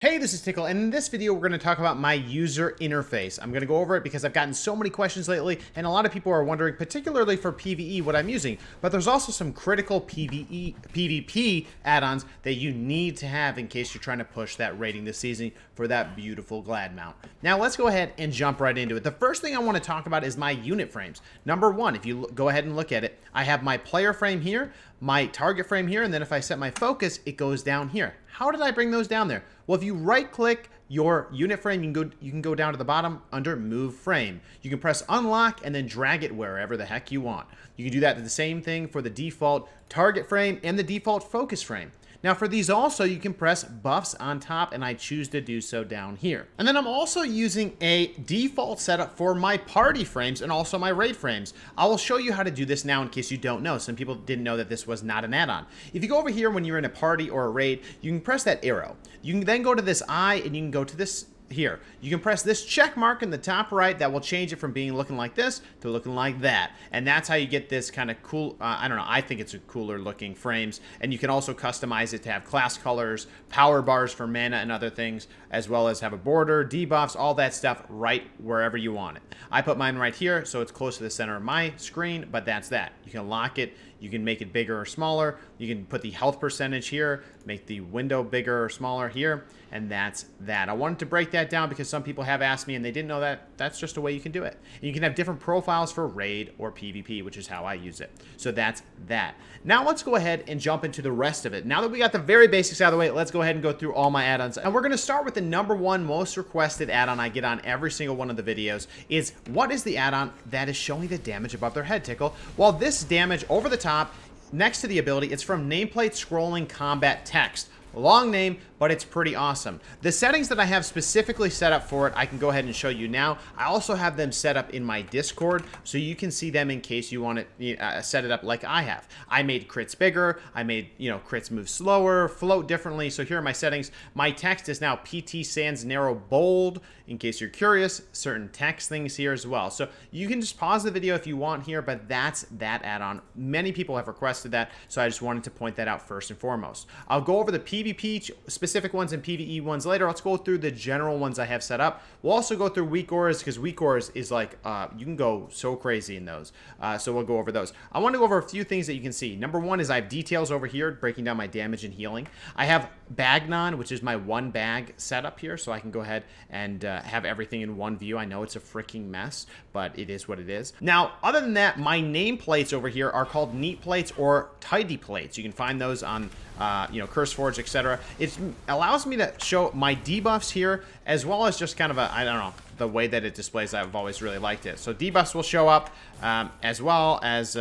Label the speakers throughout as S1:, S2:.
S1: Hey, this is Tiqqle, and in this video we're going to talk about my user interface. I'm going to go over it because I've gotten so many questions lately, and a lot of people are wondering, particularly for PvE, what I'm using. But there's also some critical PvE, PvP add-ons that you need to have in case you're trying to push that rating this season for that beautiful Glad mount. Now let's go ahead and jump right into it. The first thing I want to talk about is my unit frames. Number one, if you go ahead and look at it, I have my player frame here, my target frame here, and then if I set my focus, it goes down here. How did I bring those down there? Well, if you right-click your unit frame, you can go down to the bottom under Move Frame. You can press Unlock and then drag it wherever the heck you want. You can do that the same thing for the default target frame and the default focus frame. Now for these also, you can press buffs on top, and I choose to do so down here. And then I'm also using a default setup for my party frames and also my raid frames. I will show you how to do this now in case you don't know. Some people didn't know that this was not an add-on. If you go over here when you're in a party or a raid, you can press that arrow. You can then go to this eye and you can go to this here. You can press this check mark in the top right. That will change it from being looking like this to looking like that. And that's how you get this kind of cool, I don't know, I think it's a cooler looking frames. And you can also customize it to have class colors, power bars for mana and other things, as well as have a border, debuffs, all that stuff right wherever you want it. I put mine right here so it's close to the center of my screen, but that's that. You can lock it. You can make it bigger or smaller. You can put the health percentage here, make the window bigger or smaller here, and that's that. I wanted to break that down because some people have asked me and they didn't know that that's just a way you can do it. And you can have different profiles for raid or PvP, which is how I use it. So that's that. Now let's go ahead and jump into the rest of it. Now that we got the very basics out of the way, let's go ahead and go through all my add-ons. And we're going to start with the number one most requested add-on I get on every single one of the videos is, what is the add-on that is showing the damage above their head, Tiqqle? Well, this damage over the top, next to the ability, it's from Nameplate Scrolling Combat Text. Long name, but it's pretty awesome. The settings that I have specifically set up for it, I can go ahead and show you now. I also have them set up in my Discord, so you can see them in case you want to set it up like I have. I made crits bigger. I made, crits move slower, float differently. So here are my settings. My text is now PT Sans Narrow Bold, in case you're curious. Certain text things here as well. So you can just pause the video if you want here, but that's that add-on. Many people have requested that, so I just wanted to point that out first and foremost. I'll go over the PvP specific ones and PvE ones later. Let's go through the general ones I have set up. We'll also go through WEAKAURAS because WEAKAURAS is like, you can go so crazy in those. So we'll go over those. I want to go over a few things that you can see. Number one is I have details over here breaking down my damage and healing. I have BAGNON, which is my one bag setup here, so I can go ahead and have everything in one view. I know it's a freaking mess, but it is what it is. Now, other than that, my nameplates over here are called neat plates or tidy plates. You can find those on CurseForge, etc. It allows me to show my debuffs here, as well as just kind of a, I don't know, the way that it displays. I've always really liked it. So debuffs will show up, as well as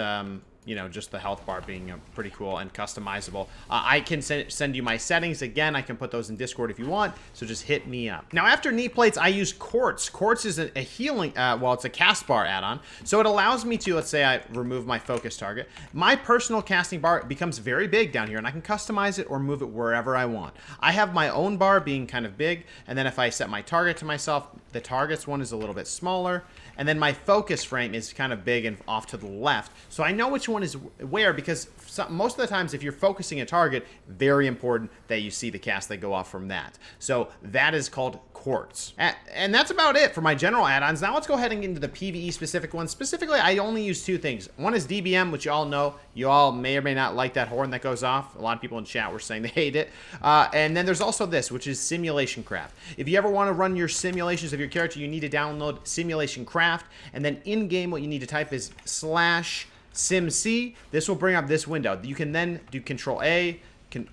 S1: just the health bar being pretty cool and customizable. I can send you my settings. Again, I can put those in Discord if you want, so just hit me up. Now, after neat plates, I use QUARTZ. QUARTZ is a healing, it's a cast bar add-on, so it allows me to, let's say I remove my focus target. My personal casting bar becomes very big down here, and I can customize it or move it wherever I want. I have my own bar being kind of big, and then if I set my target to myself, the targets one is a little bit smaller, and then my focus frame is kind of big and off to the left, so I know which one is where, because most of the times if you're focusing a target, very important that you see the cast that go off from that. So that is called QUARTZ. And that's about it for my general add-ons. Now let's go ahead and get into the PvE specific ones. Specifically, I only use two things. One is DBM, which you all know. You all may or may not like that horn that goes off. A lot of people in chat were saying they hate it. And then there's also this, which is SIMULATIONCRAFT. If you ever want to run your simulations of your character, you need to download SIMULATIONCRAFT. And then in-game, what you need to type is /SimC. This will bring up this window. You can then do Control A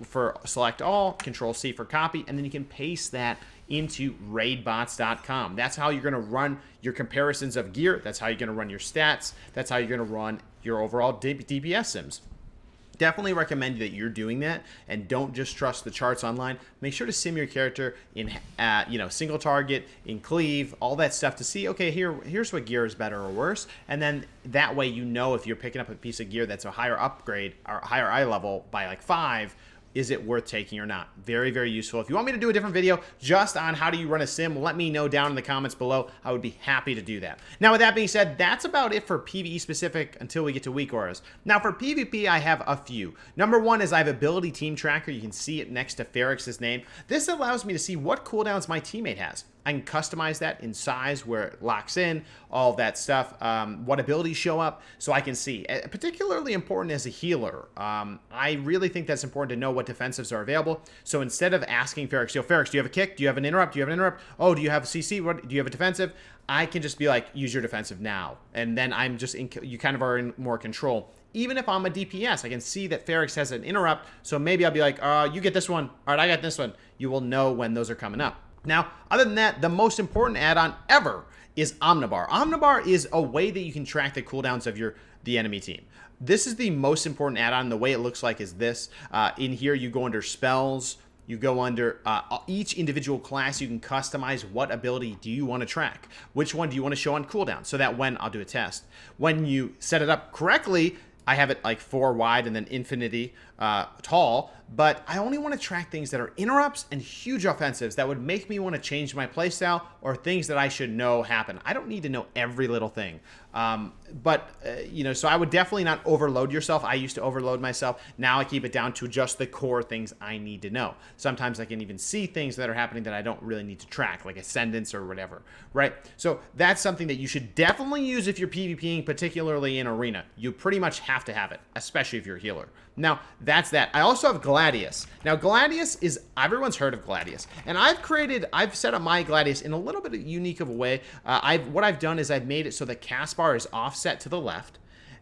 S1: for select all, Control C for copy, and then you can paste that into raidbots.com. That's how you're going to run your comparisons of gear. That's how you're going to run your stats. That's how you're going to run your overall DPS sims. Definitely recommend that you're doing that, and don't just trust the charts online. Make sure to sim your character in, single target, in cleave, all that stuff to see, okay, here's what gear is better or worse, and then that way you know if you're picking up a piece of gear that's a higher upgrade or higher eye level by like 5, is it worth taking or not? Very, very useful. If you want me to do a different video just on how do you run a sim, let me know down in the comments below. I would be happy to do that. Now, with that being said, that's about it for PvE specific until we get to weak auras. Now, for PvP, I have a few. Number one is I have Ability Team Tracker. You can see it next to Ferrix's name. This allows me to see what cooldowns my teammate has. I can customize that in size where it locks in, all of that stuff, what abilities show up, so I can see. Particularly important as a healer. I really think that's important to know what defensives are available. So instead of asking Ferrix, yo, Ferrix, do you have a kick? Do you have an interrupt? Do you have an interrupt? Oh, do you have a CC? What, do you have a defensive? I can just be like, use your defensive now. And then I'm just in, you kind of are in more control. Even if I'm a DPS, I can see that Ferrix has an interrupt, so maybe I'll be like, you get this one. All right, I got this one. You will know when those are coming up. Now, other than that, the most important add-on ever is OMNIBAR. OMNIBAR is a way that you can track the cooldowns of the enemy team. This is the most important add-on. The way it looks like is this. In here, you go under spells. You go under each individual class. You can customize what ability do you want to track. Which one do you want to show on cooldown? So that when I'll do a test. When you set it up correctly, I have it like 4 wide and then infinity tall, but I only want to track things that are interrupts and huge offensives that would make me want to change my playstyle or things that I should know happen. I don't need to know every little thing. You know, so I would definitely not overload yourself. I used to overload myself. Now I keep it down to just the core things I need to know. Sometimes I can even see things that are happening that I don't really need to track, like ascendance or whatever, right? So that's something that you should definitely use if you're PvPing, particularly in arena. You pretty much have to have it, especially if you're a healer. Now, that's that. I also have Gladius. Now, Gladius is, everyone's heard of Gladius. And I've set up my Gladius in a little bit unique of a way. What I've done is I've made it so the cast bar is offset to the left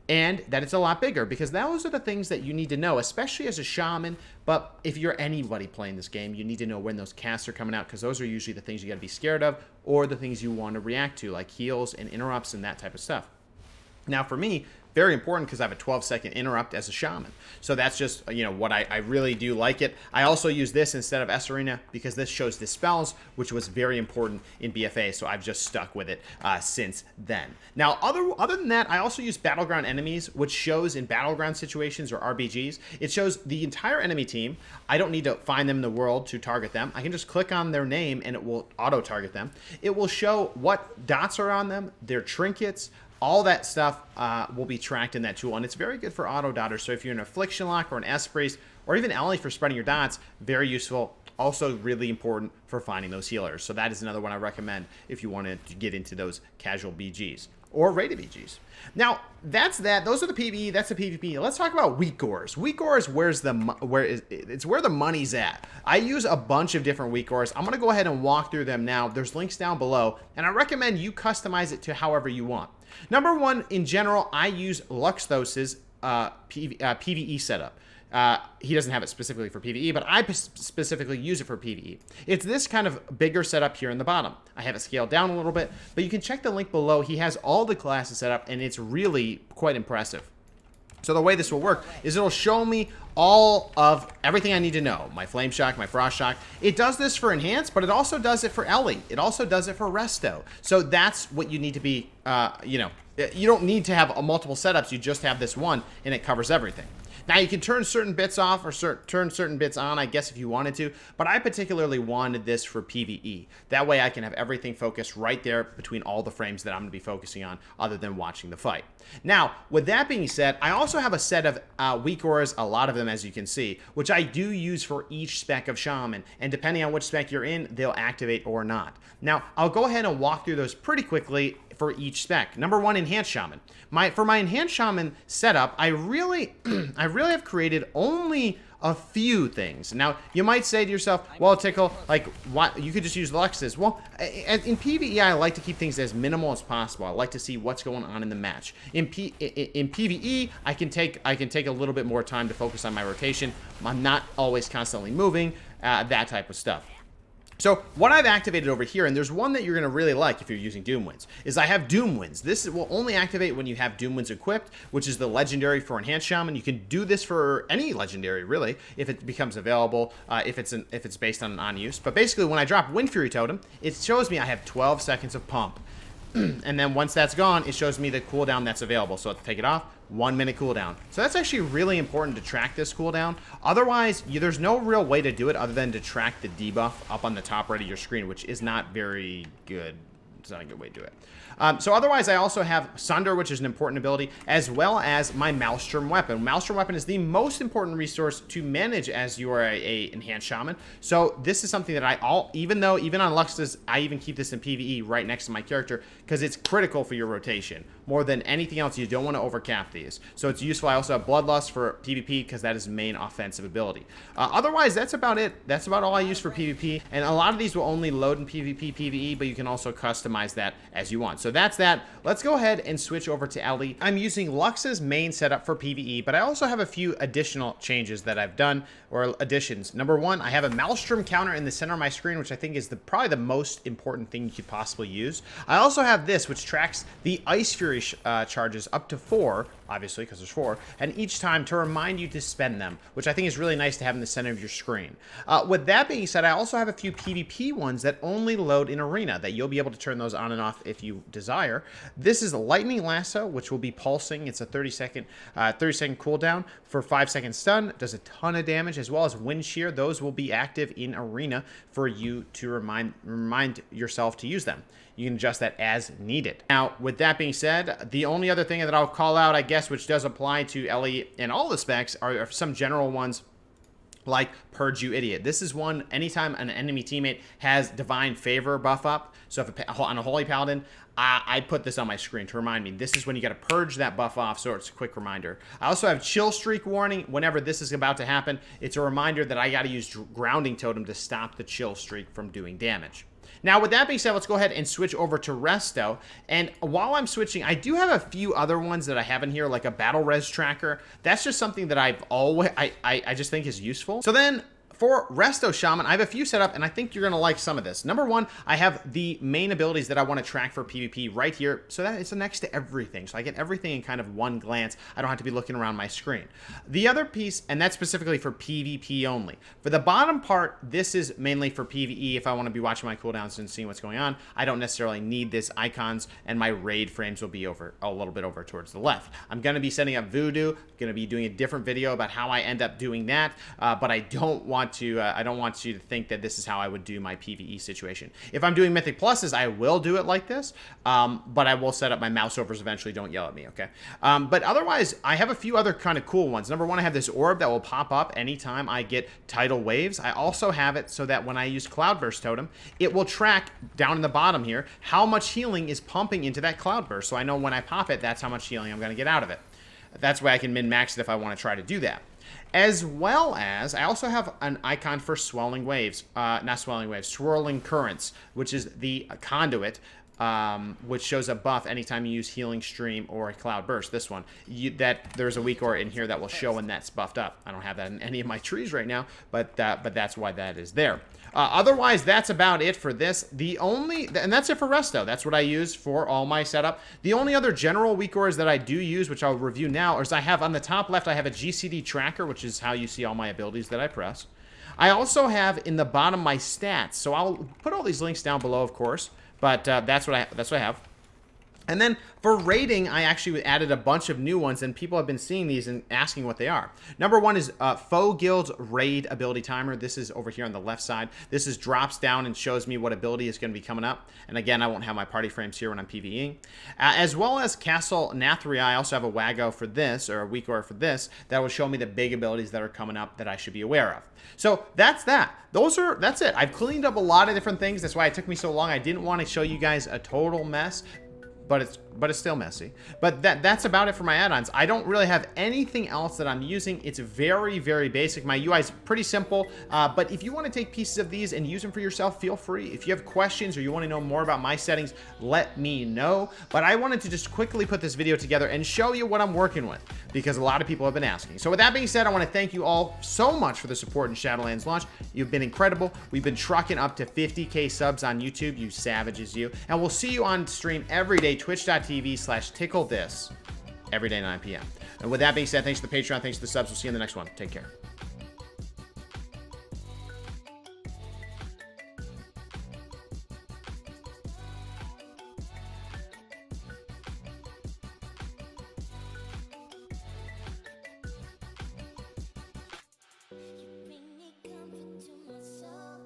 S1: and that it's a lot bigger, because those are the things that you need to know, especially as a shaman. But if you're anybody playing this game, you need to know when those casts are coming out, because those are usually the things you got to be scared of, or the things you want to react to, like heals and interrupts and that type of stuff. Now, for me, very important because I have a 12-second interrupt as a shaman. So that's just, you know, what I really do like it. I also use this instead of S Arena because this shows dispels, which was very important in BFA. So I've just stuck with it since then. Now, other than that, I also use Battleground enemies, which shows in Battleground situations or RBGs. It shows the entire enemy team. I don't need to find them in the world to target them. I can just click on their name and it will auto-target them. It will show what dots are on them, their trinkets, all that stuff will be tracked in that tool, and it's very good for auto dotters. So if you're an Affliction Lock or an S-Priest, or even Ellie for spreading your dots, very useful. Also really important for finding those healers. So that is another one I recommend if you want to get into those casual BGs or rated BGs. Now, that's that. Those are the PvE. That's the PvP. Let's talk about weak auras. Weak auras, it's where the money's at. I use a bunch of different weak auras. I'm going to go ahead and walk through them now. There's links down below, and I recommend you customize it to however you want. Number one, in general, I use Luxthos's PvE setup. He doesn't have it specifically for PvE, but I specifically use it for PvE. It's this kind of bigger setup here in the bottom. I have it scaled down a little bit, but you can check the link below. He has all the classes set up, and it's really quite impressive. So the way this will work is it'll show me all of everything I need to know. My Flame Shock, my Frost Shock. It does this for Enhance, but it also does it for Ellie. It also does it for Resto. So that's what you need to be, you know, you don't need to have multiple setups. You just have this one, and it covers everything. Now, you can turn certain bits off or turn certain bits on, I guess, if you wanted to, but I particularly wanted this for PvE. That way I can have everything focused right there between all the frames that I'm going to be focusing on other than watching the fight. Now, with that being said, I also have a set of weak auras, a lot of them as you can see, which I do use for each spec of Shaman, and depending on which spec you're in, they'll activate or not. Now, I'll go ahead and walk through those pretty quickly for each spec. Number one, Enhanced Shaman. For my Enhanced Shaman setup, I really have created only a few things. Now, you might say to yourself, well, Tiqqle, like, what? You could just use Lux's. Well, in PvE, I like to keep things as minimal as possible. I like to see what's going on in the match. In PvE, I can take a little bit more time to focus on my rotation. I'm not always constantly moving, that type of stuff. So what I've activated over here, and there's one that you're going to really like if you're using Doom Winds, is I have Doom Winds. This will only activate when you have Doom Winds equipped, which is the legendary for Enhanced Shaman. You can do this for any legendary, really, if it becomes available, if it's based on use. But basically, when I drop Wind Fury Totem, it shows me I have 12 seconds of pump. And then once that's gone, it shows me the cooldown that's available. So let's take it off. 1 minute cooldown. So that's actually really important to track this cooldown. Otherwise, there's no real way to do it other than to track the debuff up on the top right of your screen, which is not very good. It's not a good way to do it. So otherwise, I also have Sunder, which is an important ability, as well as my Maelstrom weapon. Maelstrom weapon is the most important resource to manage as you are a enhanced shaman. So this is something that even on Luxus, I even keep this in PvE right next to my character because it's critical for your rotation. More than anything else, you don't want to overcap these. So it's useful. I also have Bloodlust for PvP because that is main offensive ability. Otherwise, that's about it. That's about all I use for PvP. And a lot of these will only load in PvP, PvE, but you can also customize that as you want. So that's that. Let's go ahead and switch over to Ellie. I'm using Lux's main setup for PvE, but I also have a few additional changes that I've done, or additions. Number one, I have a Maelstrom counter in the center of my screen, which I think is probably the most important thing you could possibly use. I also have this, which tracks the Ice Fury charges up to 4, obviously, because there's 4, and each time to remind you to spend them, which I think is really nice to have in the center of your screen. With that being said, I also have a few PvP ones that only load in Arena, that you'll be able to turn those on and off if you desire. This is a Lightning Lasso, which will be pulsing. It's a 30-second cooldown for 5-second stun. Does a ton of damage, as well as Wind Shear. Those will be active in Arena for you to remind yourself to use them. You can adjust that as needed. Now, with that being said, the only other thing that I'll call out, I guess, which does apply to Ellie in all the specs, are some general ones like Purge You Idiot. This is one, anytime an enemy teammate has Divine Favor buff up, so if on a Holy Paladin, I put this on my screen to remind me. This is when you got to purge that buff off, so it's a quick reminder. I also have Chill Streak warning. Whenever this is about to happen, it's a reminder that I got to use Grounding Totem to stop the Chill Streak from doing damage. Now, with that being said, let's go ahead and switch over to Resto. And while I'm switching, I do have a few other ones that I have in here, like a Battle Res Tracker. That's just something that I've always, I just think is useful. So then, for Resto Shaman, I have a few set up, and I think you're going to like some of this. Number one, I have the main abilities that I want to track for PvP right here, so that it's next to everything. So I get everything in kind of one glance. I don't have to be looking around my screen. The other piece, and that's specifically for PvP only. For the bottom part, this is mainly for PvE if I want to be watching my cooldowns and seeing what's going on. I don't necessarily need this icons, and my raid frames will be over a little bit over towards the left. I'm going to be setting up Voodoo. Going to be doing a different video about how I end up doing that, but I don't want you to think that this is how I would do my PvE situation. If I'm doing Mythic Pluses, I will do it like this, but I will set up my mouse overs eventually. Don't yell at me, okay? But otherwise, I have a few other kind of cool ones. Number one, I have this orb that will pop up anytime I get tidal waves. I also have it so that when I use Cloudburst Totem, it will track down in the bottom here how much healing is pumping into that Cloudburst. So I know when I pop it, that's how much healing I'm going to get out of it. That's why I can min-max it if I want to try to do that. As well as, I also have an icon for Swirling Waves, Swirling Currents, which is the conduit, which shows a buff anytime you use Healing Stream or a Cloud Burst. This one, there's a weak aura in here that will show when that's buffed up. I don't have that in any of my trees right now, but that's why that is there. Otherwise, that's about it for this. And that's it for Resto. That's what I use for all my setup. The only other general weak auras that I do use, which I'll review now, is I have on the top left, I have a GCD tracker, which is how you see all my abilities that I press. I also have in the bottom my stats. So I'll put all these links down below, of course, but that's what I have. And then for rating, I actually added a bunch of new ones, and people have been seeing these and asking what they are. Number one is Foe Guild's Raid Ability Timer. This is over here on the left side. This is drops down and shows me what ability is going to be coming up. And again, I won't have my party frames here when I'm PvEing. As well as Castle Nathria, I also have a Wago for this, or a weak aura for this, that will show me the big abilities that are coming up that I should be aware of. So that's that. That's it. I've cleaned up a lot of different things. That's why it took me so long. I didn't want to show you guys a total mess, but it's still messy. But that's about it for my add-ons. I don't really have anything else that I'm using. It's very, very basic. My UI is pretty simple, but if you want to take pieces of these and use them for yourself, feel free. If you have questions or you want to know more about my settings, let me know. But I wanted to just quickly put this video together and show you what I'm working with, because a lot of people have been asking. So with that being said, I want to thank you all so much for the support in Shadowlands launch. You've been incredible. We've been trucking up to 50K subs on YouTube, you savages, you. And we'll see you on stream every day, twitch.tv/tickle this, every day 9 p.m. And with that being said, thanks to the Patreon, thanks to the subs. We'll see you in the next one. Take care.